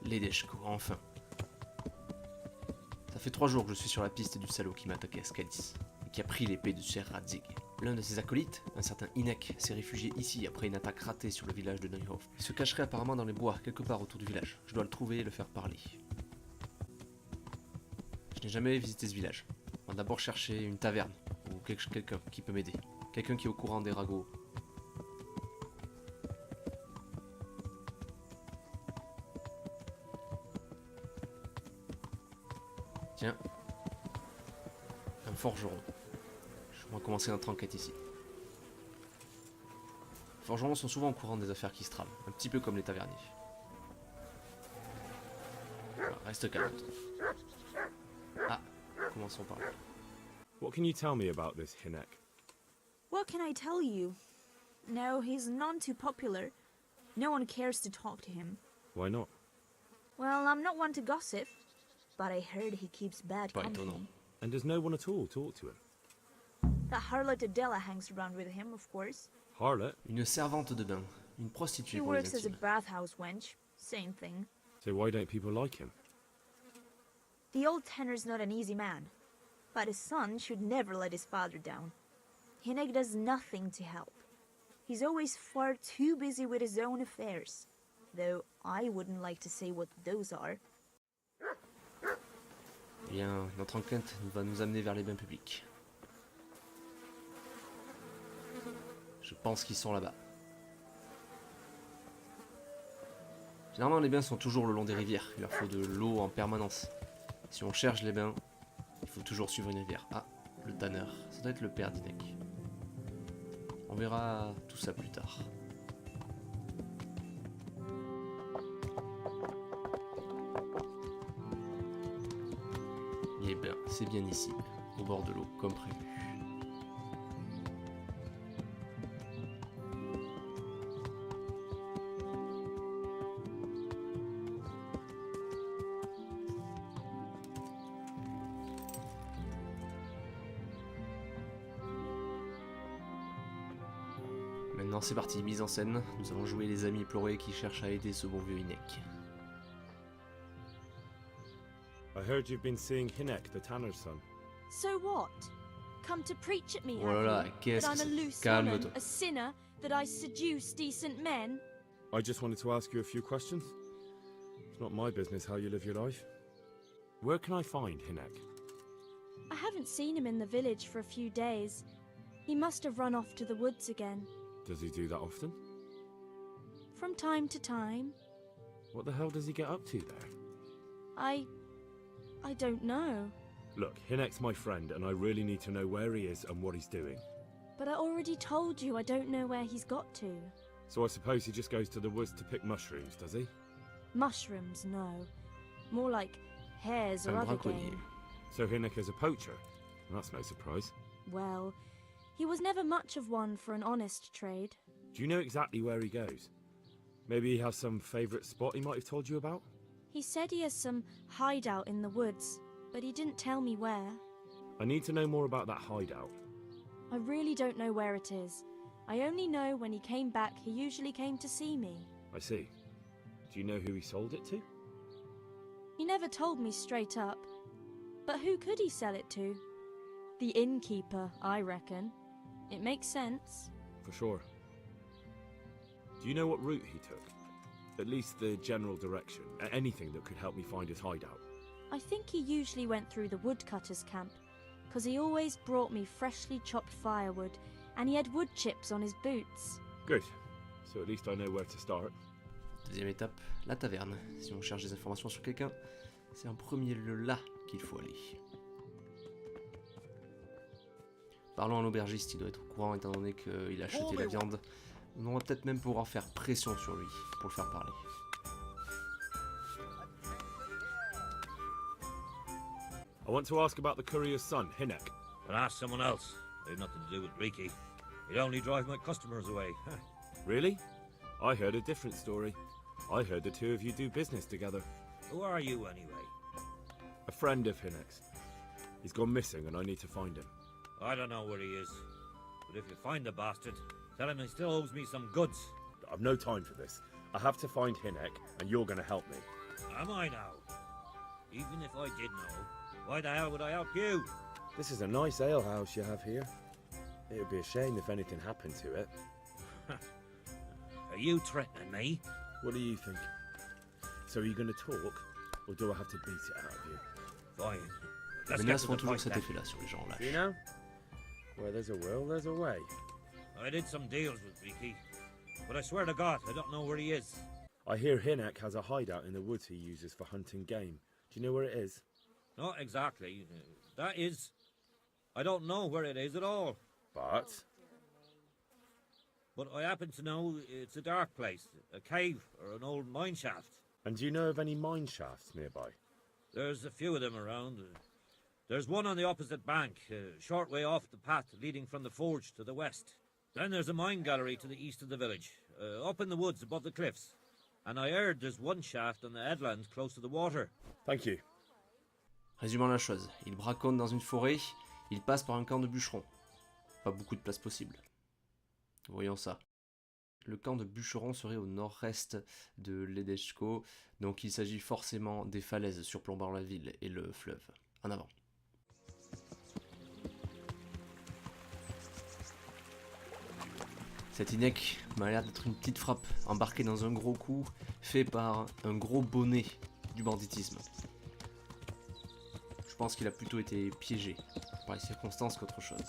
Ledeshko, enfin. Ça fait 3 jours que je suis sur la piste du salaud qui m'a attaqué à Skadis, et qui a pris l'épée de Ser Radzig. L'un de ses acolytes, un certain Inek, s'est réfugié ici après une attaque ratée sur le village de Neuhof. Il se cacherait apparemment dans les bois, quelque part autour du village. Je dois le trouver et le faire parler. Je n'ai jamais visité ce village. On va d'abord chercher une taverne, ou quelqu'un qui peut m'aider. Quelqu'un qui est au courant des ragots. Tiens. Un forgeron. On va commencer notre enquête ici. Les forgerons sont souvent au courant des affaires qui se trament, un petit peu comme les taverniers. Alors, reste calme. Ah, commençons par là. What can you tell me about this Hinek? What can I tell you? No, he's none too popular. No one cares to talk to him. Why not? Well, I'm not one to gossip, but I heard he keeps bad company. And does no one at all talk to him? That harlot Adela hangs around with him, of course. Harlot? Une servante de bain, une prostituée He pour les works as a intimes. bathhouse wench. Same thing. So why don't people like him? The old tenor's not an easy man, but his son should never let his father down. Hinek does nothing to help. He's always far too busy with his own affairs, though I wouldn't like to say what those are. Bien, notre enquête va nous amener vers les bains publics. Je pense qu'ils sont là-bas. Généralement, les bains sont toujours le long des rivières. Il leur faut de l'eau en permanence. Si on cherche les bains, il faut toujours suivre une rivière. Ah, le tanneur. Ça doit être le père d'Inek. On verra tout ça plus tard. Eh bien, c'est bien ici, au bord de l'eau, comme prévu. Maintenant c'est parti, mise en scène. Nous allons jouer les amis éplorés qui cherchent à aider ce bon vieux Inek. I heard you've been seeing Hinek, the tanner's son. So what? Come to preach at me, Oh là là, have you? qu'est-ce That que I'm a c'est? loose Calme-toi. woman, a sinner, that I seduce decent men? I just wanted to ask you a few questions. It's not my business how you live your life. Where can I find Hinek? I haven't seen him in the village for a few days. He must have run off to the woods again. Does he do that often? From time to time. What the hell does he get up to there? I don't know. Look, Hinek's my friend and I really need to know where he is and what he's doing. But I already told you I don't know where he's got to. So I suppose he just goes to the woods to pick mushrooms, does he? Mushrooms, no. More like hares or Un other braconnier. game. So Hinek is a poacher? That's no surprise. Well, he was never much of one for an honest trade. Do you know exactly where he goes? Maybe he has some favourite spot he might have told you about? He said he has some hideout in the woods, but he didn't tell me where. I need to know more about that hideout. I really don't know where it is. I only know when he came back, he usually came to see me. I see. Do you know who he sold it to? He never told me straight up. But who could he sell it to? The innkeeper, I reckon. It makes sense. For sure. Do you know what route he took? At least the general direction. Anything that could help me find his hideout. I think he usually went through the woodcutter's camp, 'cause he always brought me freshly chopped firewood, and he had wood chips on his boots. Good. So at least I know where to start. Deuxième étape, la taverne. Si on cherche des informations sur quelqu'un, c'est en premier lieu là qu'il faut aller. Parlons à l'aubergiste, il doit être au courant étant donné qu'il a acheté la viande. On va peut-être même pouvoir faire pression sur lui pour le faire parler. I want to ask about the courier's son, Hinek. But ask someone else. They've nothing to do with Riki. He'd only drive my customers away. Really? I heard a different story. I heard the two of you do business together. Who are you, anyway? A friend of Hinek's. He's gone missing and I need to find him. I don't know where he is. But if you find the bastard, tell him he still owes me some goods. I've no time for this. I have to find Hinek and you're going to help me. Am I now? Even if I did know, why the hell would I help you? This is a nice alehouse you have here. It would be a shame if anything happened to it. Are you threatening me? What do you think? So are you going to talk, or do I have to beat it out of you? Fine. Les Let's get menaces to font the toujours point cet then. effet-là sur les gens You lâches. know? Where there's a will, there's a way. I did some deals with Ricky, but I swear to God, I don't know where he is. I hear Hinek has a hideout in the woods he uses for hunting game. Do you know where it is? Not exactly. That is, I don't know where it is at all. But But I happen to know it's a dark place, a cave or an old mine shaft. And do you know of any mine shafts nearby? There's a few of them around. There's one on the opposite bank, a short way off the path leading from the forge to the west. Then there's a mine gallery to the east of the village, up in the woods above the cliffs. And I heard there's one shaft on the headland close to the water. Thank you. Résumons la chose, il braconne dans une forêt, il passe par un camp de bûcherons. Pas beaucoup de place possible. Voyons ça. Le camp de bûcherons serait au nord-est de l'Edeshko, donc il s'agit forcément des falaises surplombant la ville et le fleuve. En avant. Cet Hinek m'a l'air d'être une petite frappe, embarquée dans un gros coup, fait par un gros bonnet du banditisme. Je pense qu'il a plutôt été piégé par les circonstances qu'autre chose.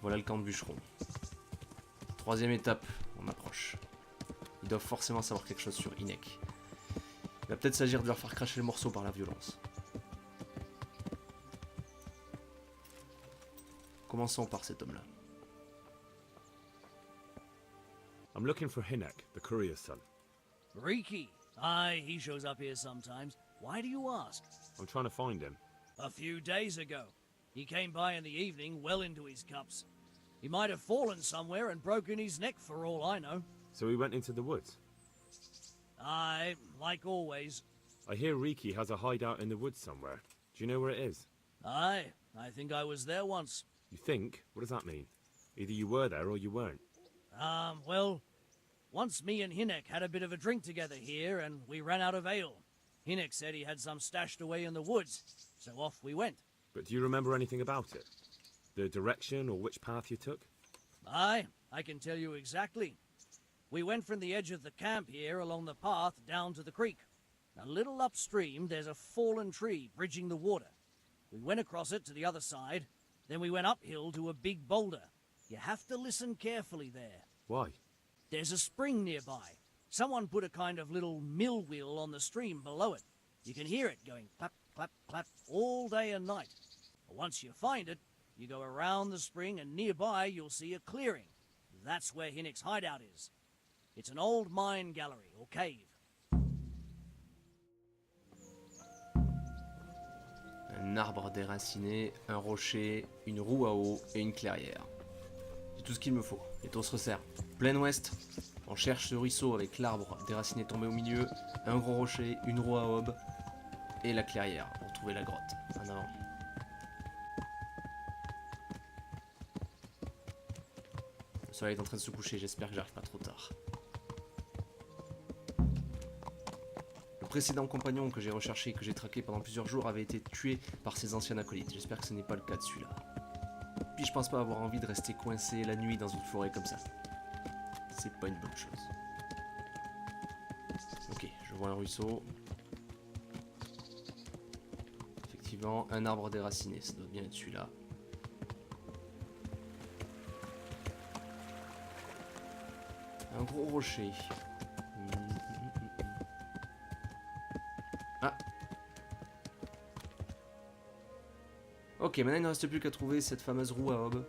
Voilà le camp de bûcherons. Troisième étape, on approche. Ils doivent forcément savoir quelque chose sur Hinek. Il va peut-être s'agir de leur faire cracher le morceau par la violence. Commençons par cet homme-là. I'm looking for Hinek, the courier's son. Riki. Aye, he shows up here sometimes. Why do you ask? I'm trying to find him. A few days ago. He came by in the evening, well into his cups. He might have fallen somewhere and broken his neck for all I know. So he went into the woods. Aye, like always. I hear Riki has a hideout in the woods somewhere. Do you know where it is? Aye, I think I was there once. You think? What does that mean? Either you were there or you weren't. Well, once me and Hinek had a bit of a drink together here and we ran out of ale. Hinek said he had some stashed away in the woods, so off we went. But do you remember anything about it? The direction or which path you took? Aye, I can tell you exactly. We went from the edge of the camp here along the path down to the creek. A little upstream, there's a fallen tree bridging the water. We went across it to the other side, then we went uphill to a big boulder. You have to listen carefully there. Why? There's a spring nearby. Someone put a kind of little mill wheel on the stream below it. You can hear it going clap, clap, clap all day and night. Once you find it, you go around the spring and nearby you'll see a clearing. That's where Hinek's hideout is. It's an old mine gallery or cave. Un arbre déraciné, un rocher, une roue à eau et une clairière. C'est tout ce qu'il me faut. Et on se resserre. Plein ouest, on cherche ce ruisseau avec l'arbre déraciné tombé au milieu, un gros rocher, une roue à aube et la clairière pour trouver la grotte. En avant. Le soleil est en train de se coucher, j'espère que j'arrive pas trop tard. Le précédent compagnon que j'ai recherché et que j'ai traqué pendant plusieurs jours avait été tué par ses anciens acolytes. J'espère que ce n'est pas le cas de celui-là. Puis je pense pas avoir envie de rester coincé la nuit dans une forêt comme ça. C'est pas une bonne chose. Ok, je vois un ruisseau. Effectivement, un arbre déraciné, ça doit bien être celui-là. Un gros rocher. Ah. Ok, maintenant il ne reste plus qu'à trouver cette fameuse roue à aube.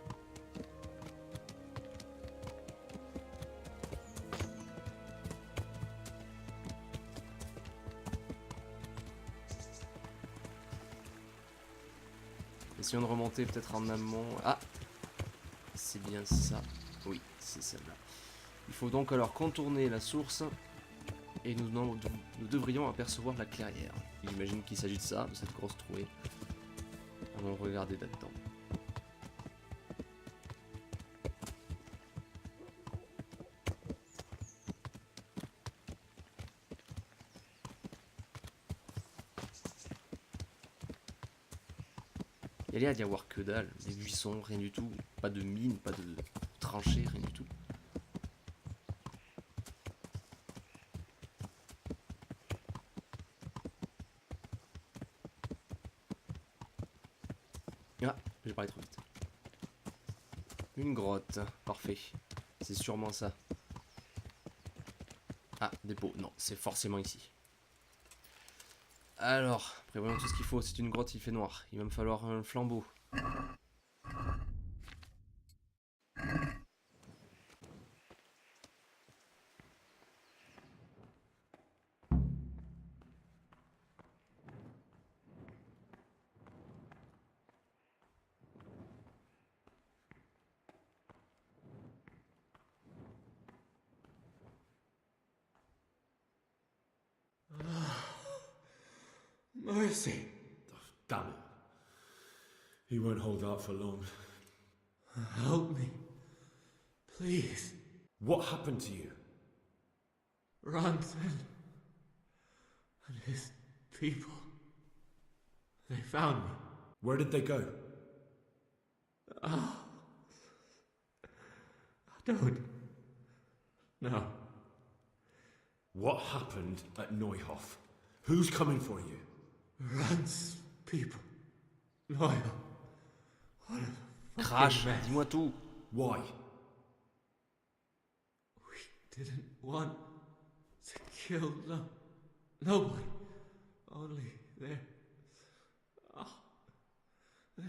Essayons de remonter peut-être en amont. Ah, c'est bien ça. Oui, c'est celle-là. Il faut donc alors contourner la source et nous devrions apercevoir la clairière. J'imagine qu'il s'agit de ça, de cette grosse trouée. Allons regarder là-dedans. Il y a l'air d'y avoir que dalle, des buissons, rien du tout. Pas de mine, pas de tranchées, rien du tout. Ah, j'ai parlé trop vite. Une grotte, parfait. C'est sûrement ça. Ah, dépôt, non, c'est forcément ici. Alors, prévoyons tout ce qu'il faut, c'est une grotte, il fait noir. Il va me falloir un flambeau. Mercy! Oh, damn it. He won't hold out for long. Help me. Please. What happened to you? Ranson and his people. They found me. Where did they go? Oh. I don't know. What happened at Neuhof? Who's coming for you? Rance people. Loyal. What a Crash, fucking mess. dis-moi tout. Why? We didn't want to kill nobody. Only they're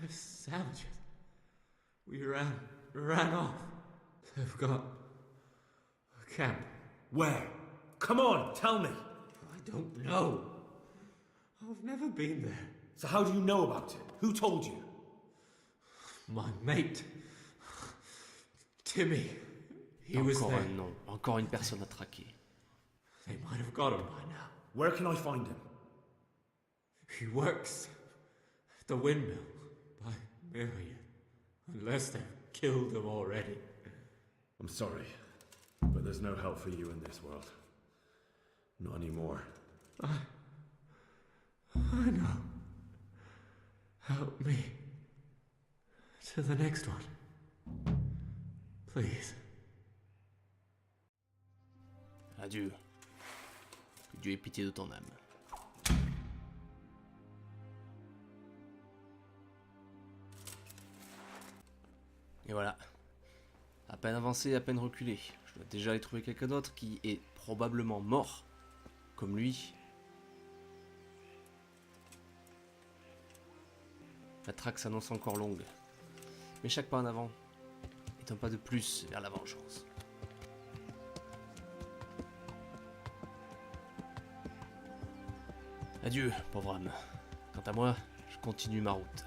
savages. We ran off. They've got a camp. Where? Come on, tell me! I don't know. I've never been there. So how do you know about it? Who told you? My mate, Timmy, he was Encore there. un nom, encore une personne à traquer. They might have got him by now. Where can I find him? He works at the windmill by Miriam, unless they've killed him already. I'm sorry, but there's no help for you in this world. Not anymore. I know. Help me to the next one. Please. Adieu. Que Dieu ait pitié de ton âme. Et voilà. À peine avancé, à peine reculé. Je dois déjà aller trouver quelqu'un d'autre qui est probablement mort, comme lui. La traque s'annonce encore longue. Mais chaque pas en avant est un pas de plus vers la vengeance. Adieu, pauvre âme. Quant à moi, je continue ma route.